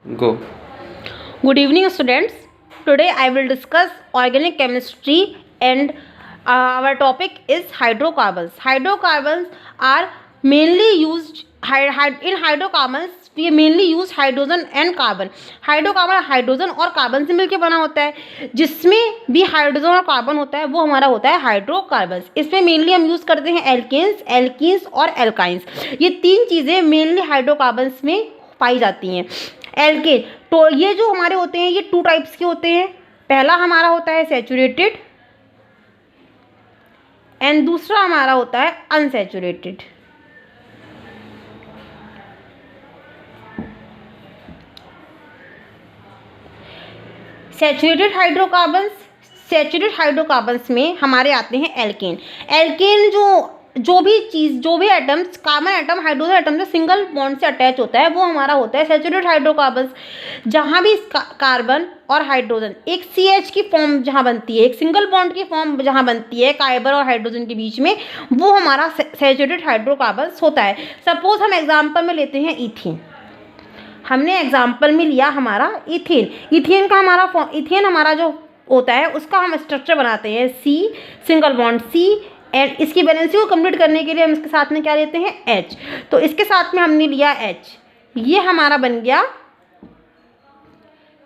Go. Good evening, students. Today I will discuss organic chemistry and our topic is hydrocarbons. Hydrocarbons are mainly used in hydrocarbons. We mainly use hydrogen and carbon. Hydrocarbon hydrogen और carbon से मिलकर बना होता है. जिसमें भी hydrogen और carbon होता है वो हमारा होता है हाइड्रोकार्बन्स. इसमें मेनली हम यूज़ करते हैं एल्केन्स और एल्काइंस. ये तीन चीज़ें मेनली हाइड्रोकार्बन्स में पाई जाती हैं. एल्केन, तो ये जो हमारे होते हैं ये टू टाइप्स के होते हैं. पहला हमारा होता है सैचुरेटेड एंड दूसरा हमारा होता है अनसैचुरेटेड. सैचुरेटेड हाइड्रोकार्बन्स में हमारे आते हैं एल्केन. एल्केन जो भी atoms, carbon atom hydrogen atom से सिंगल बॉन्ड से अटैच होता है वो हमारा होता है सैचुरेटेड हाइड्रोकार्बन्स. जहाँ भी कार्बन और हाइड्रोजन एक CH की फॉर्म जहाँ बनती है, एक सिंगल बॉन्ड की फॉर्म जहाँ बनती है कार्बन और हाइड्रोजन के बीच में, वो हमारा सैचुरेटेड हाइड्रोकार्बन्स होता है. सपोज हम एग्जाम्पल में लेते हैं इथेन. हमने एग्जाम्पल में लिया हमारा इथेन. इथेन हमारा जो होता है उसका हम स्ट्रक्चर बनाते हैं C, single bond C, and इसकी बैलेंसी को कंप्लीट करने के लिए हम इसके साथ में क्या लेते हैं H. तो इसके साथ में हमने लिया H, ये हमारा बन गया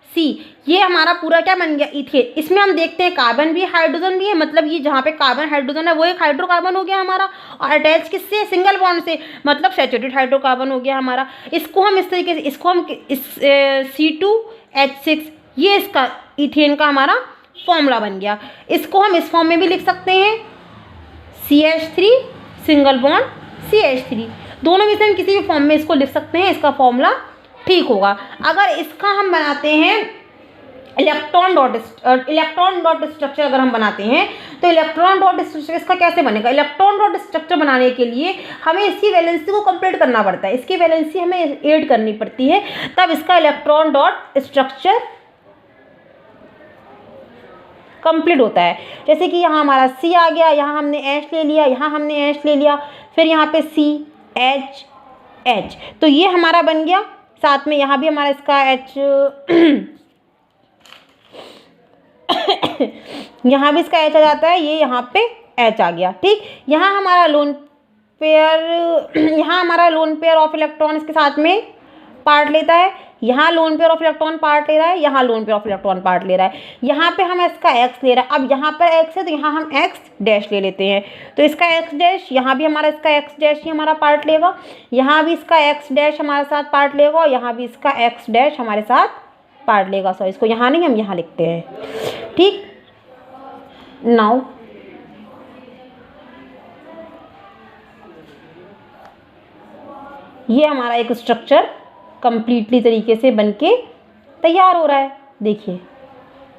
C. ये हमारा पूरा क्या बन गया इथेन. इसमें हम देखते हैं कार्बन भी हाइड्रोजन भी है, मतलब ये जहाँ पे कार्बन हाइड्रोजन है वो एक हाइड्रोकार्बन हो गया हमारा, और अटैच किससे, सिंगल बॉन्ड से, मतलब सैचुरेटेड हाइड्रोकार्बन हो गया हमारा. इसको हम इस तरीके से C2H6, ये इसका इथेन का हमारा फॉर्मूला बन गया. इसको हम इस फॉर्म में भी लिख सकते हैं CH3 सिंगल बॉन्ड CH3. दोनों में से हम किसी भी फॉर्म में इसको लिख सकते हैं, इसका फॉर्मूला ठीक होगा. अगर इसका हम बनाते हैं इलेक्ट्रॉन डॉट स्ट्रक्चर अगर हम बनाते हैं तो इलेक्ट्रॉन डॉट स्ट्रक्चर इसका कैसे बनेगा. इलेक्ट्रॉन डॉट स्ट्रक्चर बनाने के लिए हमें इसकी वैलेंसी को कंप्लीट करना पड़ता है, इसकी वैलेंसी हमें ऐड करनी पड़ती है, तब इसका इलेक्ट्रॉन डॉट स्ट्रक्चर कंप्लीट होता है. जैसे कि यहाँ हमारा C आ गया, यहाँ हमने H ले लिया, यहाँ हमने H ले लिया, फिर यहाँ पे CH, तो ये हमारा बन गया. साथ में यहाँ भी हमारा इसका H यहाँ भी इसका H आ जाता है, ये यहाँ पे H आ गया. ठीक, यहाँ हमारा लोन पेयर ऑफ इलेक्ट्रॉन इसके साथ में पार्ट लेता है, यहाँ lone pair of electron part ले रहा है, यहाँ lone pair of electron part ले रहा है. यहाँ पे हम इसका X ले रहा है. अब यहाँ पर X है तो यहाँ हम X डैश ले लेते हैं, तो इसका X डैश, यहाँ भी हमारा इसका X डैश ही हमारा पार्ट लेगा, यहाँ भी इसका X डैश हमारे साथ पार्ट लेगा, और यहाँ भी इसका X डैश हमारे साथ पार्ट लेगा. सॉरी, इसको यहाँ नहीं, हम यहाँ लिखते हैं. ठीक, नाउ ये हमारा एक स्ट्रक्चर कंप्लीटली तरीके से बनके तैयार हो रहा है. देखिए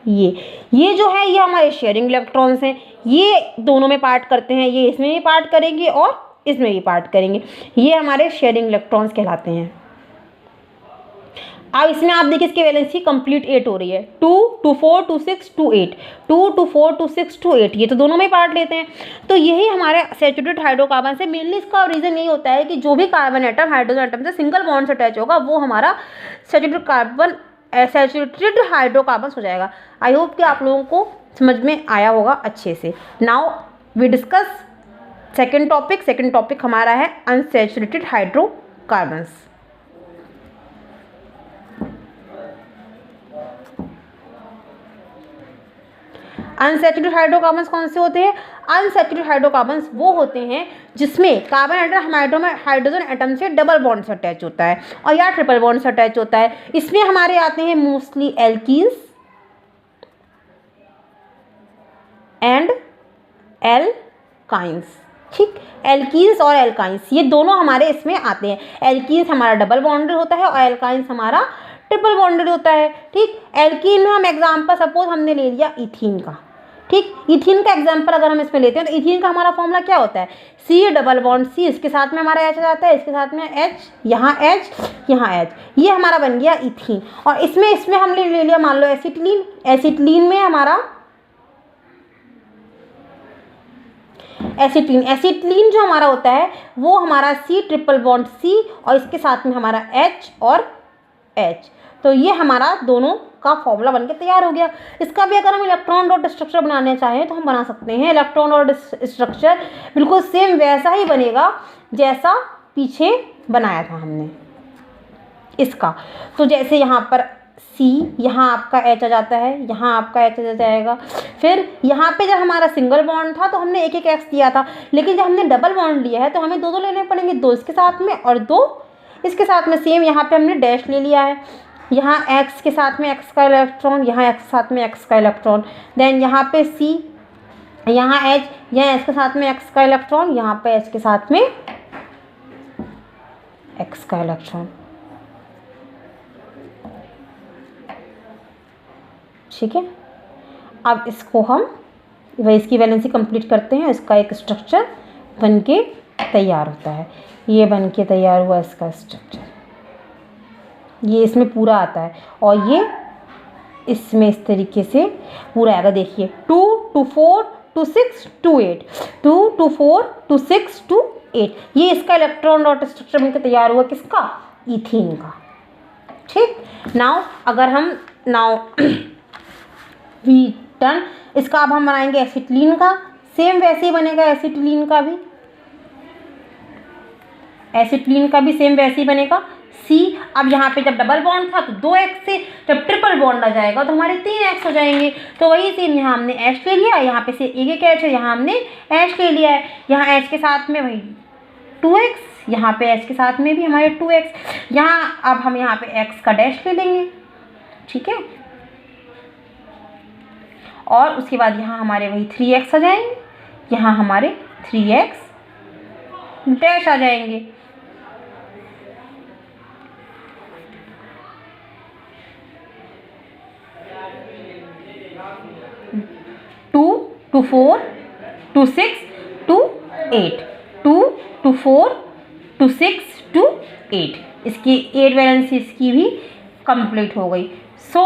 ये जो है ये हमारे शेयरिंग इलेक्ट्रॉन्स हैं, ये दोनों में पार्ट करते हैं, ये इसमें भी पार्ट करेंगे और इसमें भी पार्ट करेंगे. ये हमारे शेयरिंग इलेक्ट्रॉन्स कहलाते हैं. अब इसमें आप देखिए इसकी वैलेंसी कंप्लीट 8 हो रही है. 2 2 4 2 6 2 8, 2 2 4 2 6 2 8, ये तो दोनों में पार्ट लेते हैं. तो यही हमारे सैचुरेटेड हाइड्रोकार्बन से मेनली इसका रीज़न यही होता है कि जो भी कार्बन एटम हाइड्रोजन एटम से सिंगल बॉन्ड से अटैच होगा वो हमारा सैचुरेटेड हाइड्रोकार्बन हो जाएगा. आई होप कि आप लोगों को समझ में आया होगा अच्छे से. Now we discuss second topic हमारा है अनसैचुरेटेड हाइड्रोकार्बन्स. अनसैचुरेटेड हाइड्रोकार्बन्स कौन से होते हैं. अनसैचुरेटेड हाइड्रोकार्बन्स वो होते हैं जिसमें कार्बन एटम हाइड्रोजन एटम से डबल बॉन्ड से अटैच होता है और या ट्रिपल बॉन्ड से अटैच होता है. इसमें हमारे आते हैं मोस्टली एल्कीन्स एंड एल्काइंस. ठीक, एल्कीन्स और एल्काइंस ये दोनों हमारे इसमें आते हैं. एल्कीन्स हमारा डबल बॉन्डेड होता है और एल्काइंस हमारा ट्रिपल बॉन्डेड होता है. ठीक, एल्कीन में हम एग्जाम्पल सपोज हमने ले लिया इथीन का. ठीक, इथीन का एग्जाम्पल अगर हम इसमें लेते हैं तो इथीन का हमारा फॉर्मूला क्या होता है, C डबल बॉन्ड C, इसके साथ में हमारा H आ जाता है, इसके साथ में H, यहाँ H, यहाँ H, ये हमारा बन गया इथीन. और इसमें हमने ले लिया मान लो एसिटिलीन में हमारा एसिटिलीन जो हमारा होता है वो हमारा C ट्रिपल बॉन्ड C और इसके साथ में हमारा H और H. तो ये हमारा दोनों का फॉर्मूला बनके तैयार हो गया। इसका भी अगर हम इलेक्ट्रॉन डॉट स्ट्रक्चर बनाने चाहें तो हम बना सकते हैं। इलेक्ट्रॉन डॉट स्ट्रक्चर बिल्कुल सेम वैसा ही बनेगा जैसा पीछे बनाया था हमने इसका। तो जैसे यहाँ पर C, यहाँ आपका H आ जाता है, यहाँ आपका H आ जाएगा। फिर यहाँ पे जब हमारा सिंगल बॉन्ड था तो हमने एक एक X दिया था, लेकिन जब हमने डबल बॉन्ड लिया है तो हमें दो लेने पड़ेंगे, 2 इसके साथ में और 2 इसके साथ में। सेम यहाँ पे हमने डैश ले लिया है, यहाँ X के साथ में X का इलेक्ट्रॉन, यहाँ X के साथ में X का इलेक्ट्रॉन। देन यहाँ पे C, यहाँ H, यहाँ H के साथ में X का इलेक्ट्रॉन, यहाँ पे H के साथ में X का इलेक्ट्रॉन। ठीक है, अब इसको हम वही इसकी वैलेंसी कंप्लीट करते हैं। इसका एक स्ट्रक्चर बनके तैयार होता है। ये बनके तैयार हुआ इसका स्ट्रक्चर, ये इसमें पूरा आता है और ये इसमें इस तरीके से पूरा आएगा। देखिए 2 2 4 2 6 2 8, 2 2 4 2 6 2 8, ये इसका इलेक्ट्रॉन डॉट स्ट्रक्चर बनकर तैयार हुआ किसका? ईथीन का। ठीक, नाउ अगर हम वी डन, इसका अब हम बनाएंगे एसिटिलीन का। सेम वैसे ही बनेगा एसिटिलीन का भी, एसिटिलीन का भी सेम वैसे ही बनेगा। C, अब यहाँ पे जब डबल बॉन्ड था तो 2X से जब ट्रिपल बॉन्ड आ जाएगा तो हमारे 3X हो जाएंगे। तो वही सेम यहाँ हमने H ले लिया, यहाँ पे से एक H है, यहाँ हमने H ले लिया है। यहाँ H के साथ में वही 2X, यहाँ पे H के साथ में भी हमारे 2X। यहाँ अब हम यहाँ पे X का डैश ले लेंगे। ठीक है, और उसके बाद यहाँ हमारे वही 3X आ जाएंगे, यहाँ हमारे 3X डैश आ जाएंगे। टू 2 4 2 6 2 8, 2 2 4 2 6 2 8, इसकी 8 वैलेंसी इसकी भी कंप्लीट हो गई। सो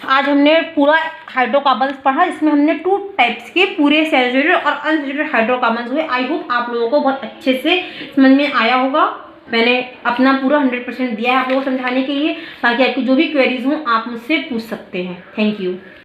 आज हमने पूरा हाइड्रोकार्बन्स पढ़ा, जिसमें हमने 2 टाइप्स के पूरे सैचुरेटेड और अनसैचुरेटेड हाइड्रोकार्बन्स हुए। आई होप आप लोगों को बहुत अच्छे से समझ में आया होगा। मैंने अपना पूरा 100% दिया है आप लोगों को समझाने के लिए, ताकि आपकी जो भी क्वेरीज हों आप मुझसे पूछ सकते हैं। Thank you.